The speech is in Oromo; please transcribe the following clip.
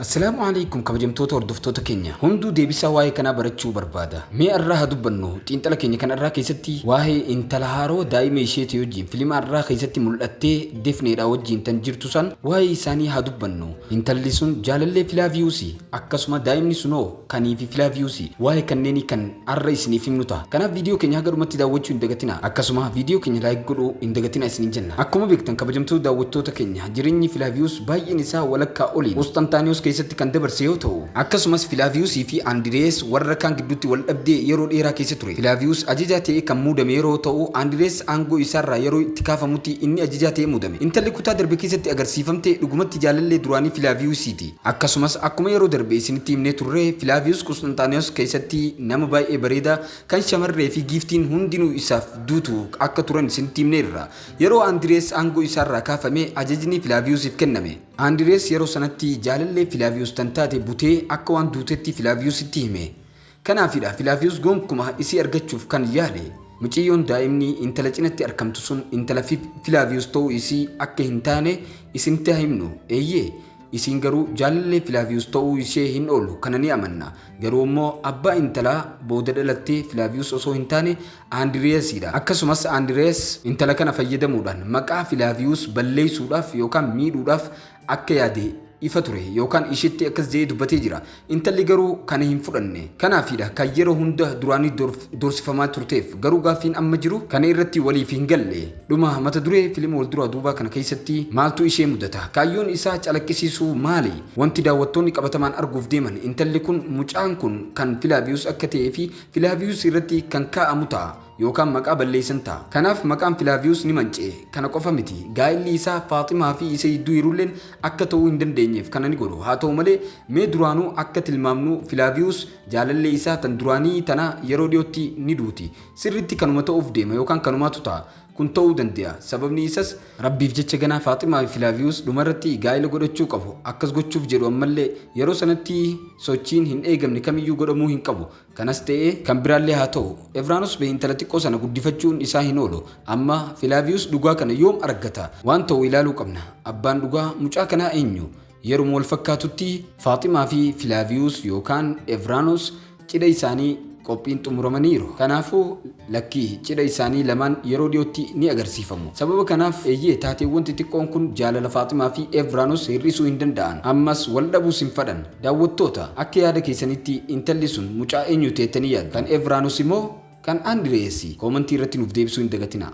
السلام عليكم كبجمتوتا وردفتوتا كينيا هندو ديبسا واي كنا برچو بربادا مي الراها دبنو تينتلا كينيا كان الراها كيستي واهي انتلهارو دايما يشيتي يوجين فيلم الراها كيستي ملأتي دفني را وجين تنجرتوسان واهي ساني هادبنو انتلسون جالالي فلافيوسي اكاسما دايمني سنو كاني في فلافيوسي واهي كنني كان الرئيسني فيلمنوتا كان فيديو كينيا غرمتي داوچو اندغتنا اكاسما فيديو كينيا لايك غدو اندغتنا اسنين جنة اكوما بيكتن كبجمتو داوچوتا كينيا جيريني فلافيوس باي نسا ولكا اولي وستانتانيوس كيستي كان دبرسيو تو akkasumas Filavius fi Andires warra kan gidduutti wal dhabdee yeroo dheeraa keessa ture. Filavius ajajaa ta'ee kan muudame yeroo ta'u Andires aangoo isaarraa yeroo itti kaafamutti inni ajajaa ta'ee muudame. Intalli kutaa darbe keessatti agarsiifamte dhugumatti jaalallee duraanii Filaviusiti. Akkasumas akkuma yeroo darbe isinitti himnee turre Filavius Constantinos keessatti nama baay'ee bareedaa kan shamarree fi giiftiin hundinuu isaaf duutu akka turan isinitti himneerra. Yeroo Andires aangoo isaarraa kaafame ajajni Filaviusiif kenname. Andires yeroo sanatti jaalallee Filavius tantaate butee akka waan duutetti Filavius itti hime. Kanaafidha Filavius gonkumaa isii argachuuf kan yaale. Mucayyoon daa'imni intala cinatti argamtu sun intala Filavius ta'uu isii akka hin taane isinitti himnu. Eeyyee isin garuu jaalallee Filavius ta'uu ishee hin oolu kana ni amanna. Garuu immoo abbaa intalaa booda dhalattee Filavius osoo hin taane Andreesidha. Akkasumas Andrees intala kana fayyadamuudhaan maqaa Filavius balleessuudhaaf yookaan miidhuudhaaf akka yaade ifa ture yookaan ishitti akkas jedhee dubbatee jira. Intalli garuu kana hin fudhanne. Kanaafidha kan yeroo hunda duraanii dorsifamaa turteef garuu gaaffiin amma jiru kana irratti waliif hin galle. Dhuma mata duree fiilma wal duraa duubaa kana keessatti maaltu ishee mudata? Kaayyoon isaa calaqqisiisuu maali? Wanti daawwattoonni qabatamaan arguuf deeman intalli kun mucaan kun kan Filavius akka ta'ee fi Filavius irratti kan kaa'amu ta'a. Yookaan maqaa balleessan ta'a. Kanaaf maqaan Filavius ni manca'e. Kana qofa miti. Gaa'illi isaa Faaximaa fi isa iddoo hiruulleen akka ta'uu hin dandeenyeef kana ni godhu. Haa ta'u malee mee duraanuu akka tilmaamnu Filavius jaalallee isaa tan duraanii tana yeroo dhiyootti ni duuti. Sirriitti kanuma ta'uuf deema yookaan kanumaatu ta'a. Kun ta'uu danda'a. Sababni isaas Rabbiif jecha ganaa Faaximaa fi Filavius dhumarratti gaa'ila godhachuu qabu. Akkas gochuuf jedhu ammallee yeroo sanatti sochiin hin eegamne kamiyyuu godhamuu hin qabu. Kanas ta'ee kan biraallee haa ta'u Evranos bee intala xiqqoo sana guddifachuun isaa hin oolu. Amma Filavius dhugaa kana yoom argata? Waan ta'u ilaaluu qabna. Abbaan dhugaa mucaa kanaa eenyu? Yeroo wal fakkaatutti Faaximaa fi Filavius yookaan Evranos cidha isaanii qophiin xumuramaniiru. Kanaafuu lakkii cidha isaanii lamaan yeroo dhiyootti ni agarsiifamu. Sababa kanaaf eeyyee taateewwan xixiqqoon kun jaalala Faaximaa fi Evranos hir'isuu hin danda'an. Ammas wal dhabuus hin fadhan. Daawwattoota akka yaada keessanitti intalli sun mucaa eenyu teettanii yaaddu? Kan Evranos immoo kan Andrees? Koomentii irratti nuuf deebisuu hin dagatinaa.